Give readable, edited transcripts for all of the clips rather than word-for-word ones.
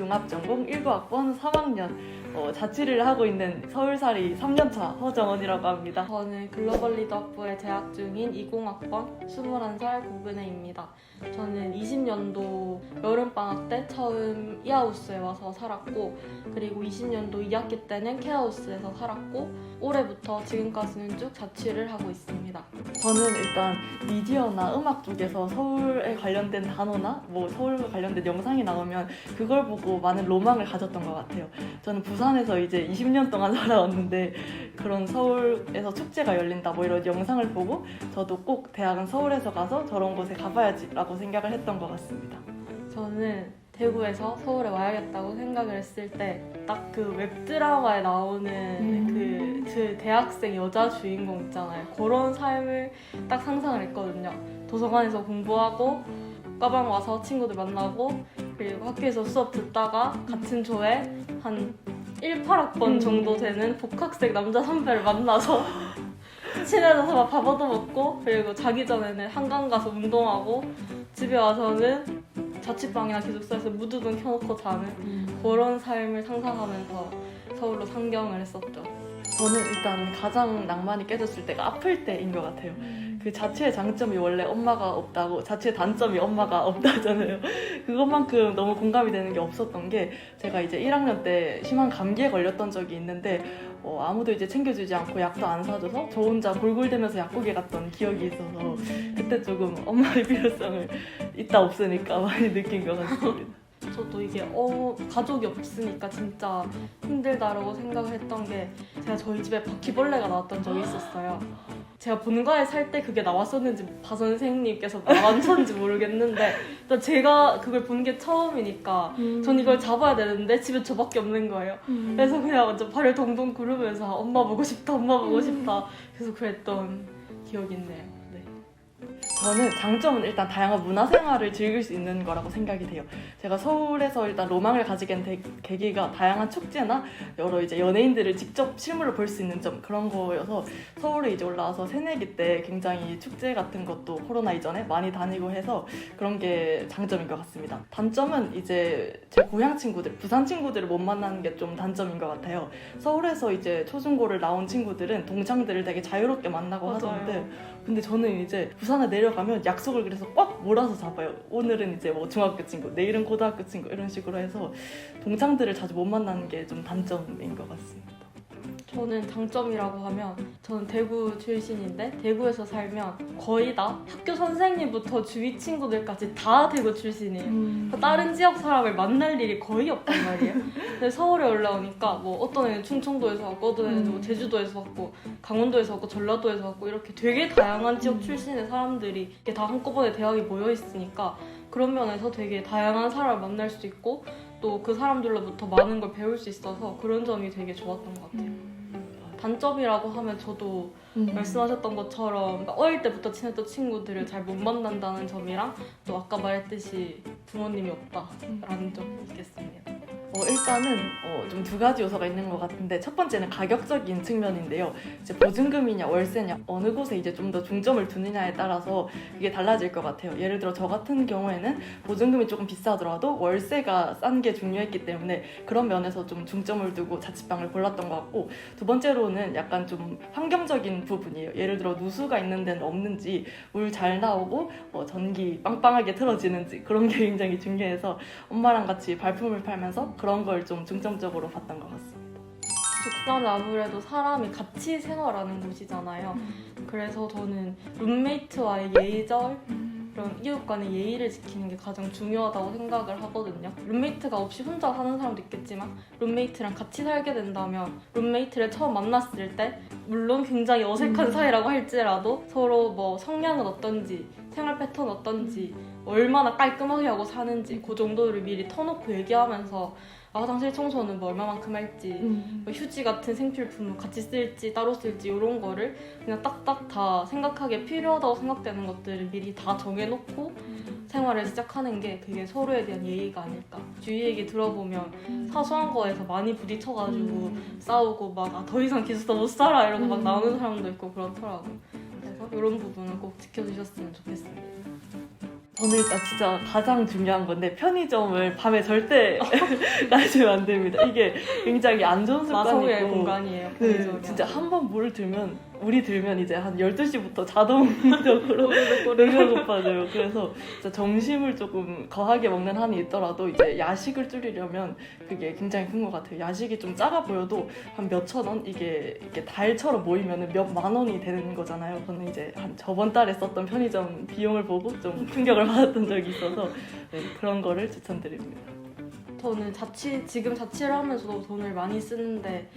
종합전공 19학번 3학년 자취를 하고 있는 서울살이 3년차 허정원이라고 합니다. 저는 글로벌 리더 학부에 재학 중인 20학번 21살 고근혜입니다. 저는 20년도 여름방학 때 처음 이하우스에 와서 살았고, 그리고 20년도 2학기 때는 케하우스에서 살았고, 올해부터 지금까지는 쭉 자취를 하고 있습니다. 저는 일단 미디어나 음악 쪽에서 서울에 관련된 단어나 서울과 관련된 영상이 나오면 그걸 보고 많은 로망을 가졌던 것 같아요. 저는 부산에서 이제 20년 동안 살아왔는데 그런 서울에서 축제가 열린다 이런 영상을 보고 저도 꼭 대학은 서울에서 가서 저런 곳에 가봐야지라고 생각을 했던 것 같습니다. 저는 대구에서 서울에 와야겠다고 생각을 했을 때 딱 그 웹드라마에 나오는 그 대학생 여자 주인공 있잖아요. 그런 삶을 딱 상상을 했거든요. 도서관에서 공부하고 과방 와서 친구들 만나고, 그리고 학교에서 수업 듣다가 같은 조에 한 18학번 정도 되는 복학생 남자 선배를 만나서 친해져서 막 밥 얻어먹고, 그리고 자기 전에는 한강 가서 운동하고, 집에 와서는 자취방이나 기숙사에서 무드등 켜놓고 자는 그런 삶을 상상하면서 서울로 상경을 했었죠. 저는 일단 가장 낭만이 깨졌을 때가 아플 때인 것 같아요. 그 자취의 장점이 원래 엄마가 없다고, 자취의 단점이 엄마가 없다잖아요. 그것만큼 너무 공감이 되는 게 없었던 게, 제가 이제 1학년 때 심한 감기에 걸렸던 적이 있는데 아무도 이제 챙겨주지 않고 약도 안 사줘서 저 혼자 골골대면서 약국에 갔던 기억이 있어서 그때 조금 엄마의 필요성을 있다 없으니까 많이 느낀 것 같습니다. 저도 이게 가족이 없으니까 진짜 힘들다라고 생각을 했던 게, 제가 저희 집에 바퀴벌레가 나왔던 적이 있었어요. 제가 본가에 살 때 그게 나왔었는지 바 선생님께서 나왔는지 모르겠는데, 일단 제가 그걸 본 게 처음이니까 전 이걸 잡아야 되는데 집에 저밖에 없는 거예요. 그래서 그냥 완전 발을 동동 구르면서 엄마 보고 싶다, 엄마 보고 싶다, 계속 그랬던 기억이 있네요. 저는 장점은 일단 다양한 문화생활을 즐길 수 있는 거라고 생각이 돼요. 제가 서울에서 일단 로망을 가지게 된 계기가 다양한 축제나 여러 이제 연예인들을 직접 실물로 볼 수 있는 점, 그런 거여서 서울에 이제 올라와서 새내기 때 굉장히 축제 같은 것도 코로나 이전에 많이 다니고 해서 그런 게 장점인 것 같습니다. 단점은 이제 제 고향 친구들, 부산 친구들을 못 만나는 게 좀 단점인 것 같아요. 서울에서 이제 초중고를 나온 친구들은 동창들을 되게 자유롭게 만나고 맞아요. 하던데, 근데 저는 이제 부산에 내려가면 약속을 그래서 꽉 몰아서 잡아요. 오늘은 이제 중학교 친구, 내일은 고등학교 친구, 이런 식으로 해서 동창들을 자주 못 만나는 게 좀 단점인 것 같습니다. 저는 장점이라고 하면, 저는 대구 출신인데 대구에서 살면 거의 다 학교 선생님부터 주위 친구들까지 다 대구 출신이에요. 다른 지역 사람을 만날 일이 거의 없단 말이에요. 근데 서울에 올라오니까 어떤 애는 충청도에서 왔고, 어떤 애는 제주도에서 왔고, 강원도에서 왔고, 전라도에서 왔고, 이렇게 되게 다양한 지역 출신의 사람들이 이렇게 다 한꺼번에 대학에 모여 있으니까 그런 면에서 되게 다양한 사람을 만날 수 있고, 또 그 사람들로부터 많은 걸 배울 수 있어서 그런 점이 되게 좋았던 것 같아요. 단점이라고 하면 저도 말씀하셨던 것처럼 어릴 때부터 친했던 친구들을 잘 못 만난다는 점이랑, 또 아까 말했듯이 부모님이 없다라는 점이 있겠습니다. 일단은 좀 두 가지 요소가 있는 것 같은데, 첫 번째는 가격적인 측면인데요. 이제 보증금이냐 월세냐 어느 곳에 이제 좀 더 중점을 두느냐에 따라서 이게 달라질 것 같아요. 예를 들어 저 같은 경우에는 보증금이 조금 비싸더라도 월세가 싼 게 중요했기 때문에 그런 면에서 좀 중점을 두고 자취방을 골랐던 것 같고, 두 번째로는 약간 좀 환경적인 부분이에요. 예를 들어 누수가 있는 데는 없는지, 물 잘 나오고 전기 빵빵하게 틀어지는지, 그런 게 굉장히 중요해서 엄마랑 같이 발품을 팔면서 그런 걸 좀 중점적으로 봤던 것 같습니다. 북한은 아무래도 사람이 같이 생활하는 곳이잖아요. 그래서 저는 룸메이트와의 예의절, 이런 이웃 간의 예의를 지키는 게 가장 중요하다고 생각을 하거든요. 룸메이트가 없이 혼자 사는 사람도 있겠지만, 룸메이트랑 같이 살게 된다면 룸메이트를 처음 만났을 때 물론 굉장히 어색한 사이라고 할지라도 서로 성향은 어떤지, 생활 패턴 어떤지, 얼마나 깔끔하게 하고 사는지 그 정도를 미리 터놓고 얘기하면서 화장실 청소는 얼마만큼 할지, 휴지 같은 생필품을 같이 쓸지 따로 쓸지, 이런 거를 그냥 딱딱 다 생각하기에 필요하다고 생각되는 것들을 미리 다 정해놓고 생활을 시작하는 게, 그게 서로에 대한 예의가 아닐까. 주위 얘기 들어보면 사소한 거에서 많이 부딪혀가지고 싸우고 더 이상 기숙사 못 살아 이러고 나오는 사람도 있고 그렇더라고요. 그래서 이런 부분은 꼭 지켜주셨으면 좋겠습니다. 저는 일단 진짜 가장 중요한 건데 편의점을 밤에 절대 가시면 안 됩니다. 이게 굉장히 안 좋은 마성의 습관이고 공간이에요. 네, 편의점이. 진짜 한 번 물을 들면 이제 한 12시부터 자동적으로 배가 고파져요. 그래서 진짜 점심을 조금 거하게 먹는 한이 있더라도 이제 야식을 줄이려면 그게 굉장히 큰 것 같아요. 야식이 좀 작아 보여도 한 몇천 원 이게 달처럼 모이면 몇만 원이 되는 거잖아요. 저는 이제 한 저번 달에 썼던 편의점 비용을 보고 좀 충격을 받았던 적이 있어서 네, 그런 거를 추천드립니다. 저는 지금 자취를 하면서도 돈을 많이 쓰는데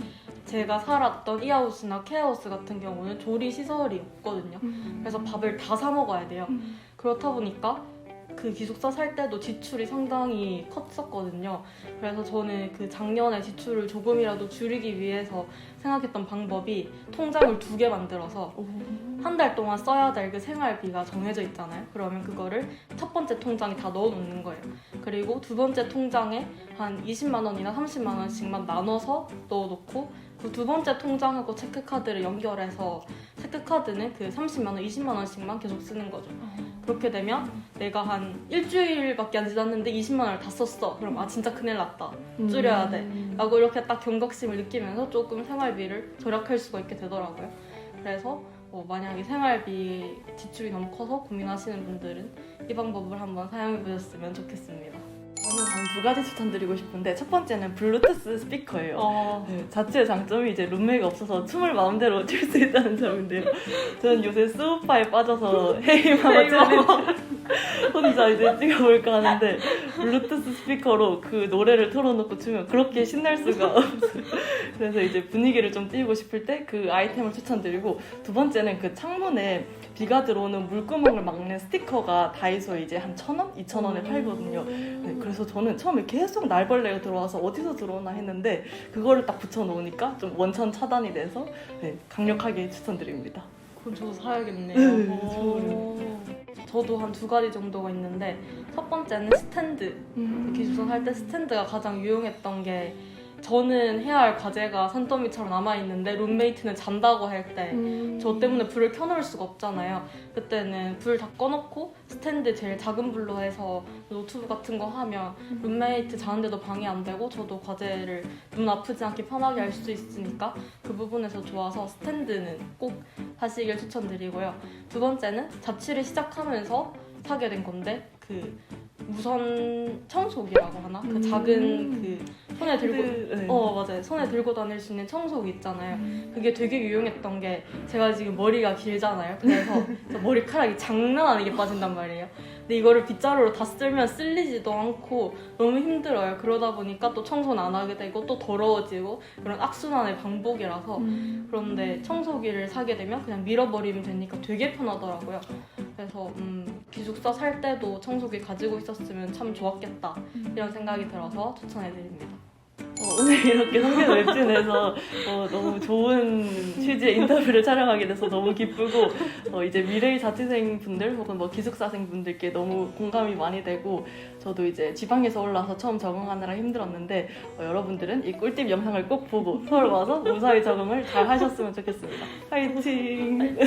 제가 살았던 이하우스나 케어하우스 같은 경우는 조리 시설이 없거든요. 그래서 밥을 다 사 먹어야 돼요. 그렇다 보니까 그 기숙사 살 때도 지출이 상당히 컸었거든요. 그래서 저는 그 작년에 지출을 조금이라도 줄이기 위해서 생각했던 방법이 통장을 2개 만들어서 한 달 동안 써야 될 그 생활비가 정해져 있잖아요. 그러면 그거를 첫 번째 통장에 다 넣어놓는 거예요. 그리고 두 번째 통장에 한 20만 원이나 30만 원씩만 나눠서 넣어놓고 그 두 번째 통장하고 체크카드를 연결해서 체크카드는 그 30만 원, 20만 원씩만 계속 쓰는 거죠. 그렇게 되면 내가 한 일주일밖에 안 지났는데 20만 원을 다 썼어. 그럼 아 진짜 큰일 났다. 줄여야 돼. 라고 이렇게 딱 경각심을 느끼면서 조금 생활비를 절약할 수가 있게 되더라고요. 그래서 만약에 생활비 지출이 너무 커서 고민하시는 분들은 이 방법을 한번 사용해 보셨으면 좋겠습니다. 저는 한 2가지 추천드리고 싶은데 첫 번째는 블루투스 스피커예요. 네, 자체의 장점이 이제 룸메가 없어서 춤을 마음대로 출 수 있다는 점인데요. 저는 요새 스우파에 빠져서 헤이마마 챌린지 혼자 이제 찍어볼까 하는데 블루투스 스피커로 그 노래를 틀어놓고 추면 그렇게 신날 수가 없어요. 그래서 이제 분위기를 좀 띄우고 싶을 때 그 아이템을 추천드리고 두 번째는 그 창문에 비가 들어오는 물구멍을 막는 스티커가 다이소에 이제 한 1,000원? 2,000원에 팔거든요. 네, 그래서 저는 처음에 계속 날벌레가 들어와서 어디서 들어오나 했는데 그거를 딱 붙여놓으니까 좀 원천 차단이 돼서 네, 강력하게 추천드립니다. 그럼 저도 사야겠네요. 네, 저도 한 2가지 정도가 있는데 첫 번째는 스탠드. 기숙사 살 때 스탠드가 가장 유용했던 게 저는 해야 할 과제가 산더미처럼 남아있는데 룸메이트는 잔다고 할 때 저 때문에 불을 켜놓을 수가 없잖아요. 그때는 불 다 꺼놓고 스탠드 제일 작은 불로 해서 노트북 같은 거 하면 룸메이트 자는데도 방해 안 되고 저도 과제를 눈 아프지 않게 편하게 할 수 있으니까 그 부분에서 좋아서 스탠드는 꼭 사시길 추천드리고요. 두 번째는 자취를 시작하면서 사게 된 건데 그 무선 청소기라고 하나? 그 작은 그 손에 들고 네. 맞아요. 손에 들고 다닐 수 있는 청소기 있잖아요. 그게 되게 유용했던 게 제가 지금 머리가 길잖아요. 그래서 머리카락이 장난 아니게 빠진단 말이에요. 근데 이거를 빗자루로 다 쓸면 쓸리지도 않고 너무 힘들어요. 그러다 보니까 또 청소는 안 하게 되고 또 더러워지고 그런 악순환의 반복이라서 그런데 청소기를 사게 되면 그냥 밀어버리면 되니까 되게 편하더라고요. 그래서 기숙사 살 때도 청소기 가지고 있었으면 참 좋았겠다 이런 생각이 들어서 추천해드립니다. 오늘 이렇게 성균 웹진에서 너무 좋은 취지의 인터뷰를 촬영하게 돼서 너무 기쁘고 이제 미래의 자취생 분들 혹은 뭐 기숙사생 분들께 너무 공감이 많이 되고 저도 이제 지방에서 올라와서 처음 적응하느라 힘들었는데 여러분들은 이 꿀팁 영상을 꼭 보고 서울 와서 무사히 적응을 잘 하셨으면 좋겠습니다. 파이팅!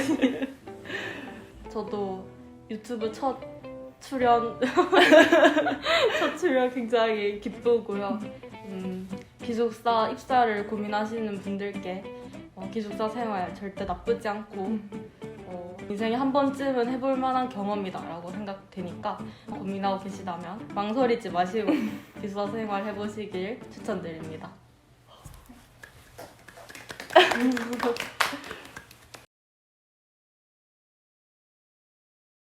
저도 유튜브 첫 출연 굉장히 기쁘고요. 기숙사 입사를 고민하시는 분들께 기숙사 생활 절대 나쁘지 않고 인생에 한 번쯤은 해볼 만한 경험이다라고 생각되니까 고민하고 계시다면 망설이지 마시고 기숙사 생활 해보시길 추천드립니다.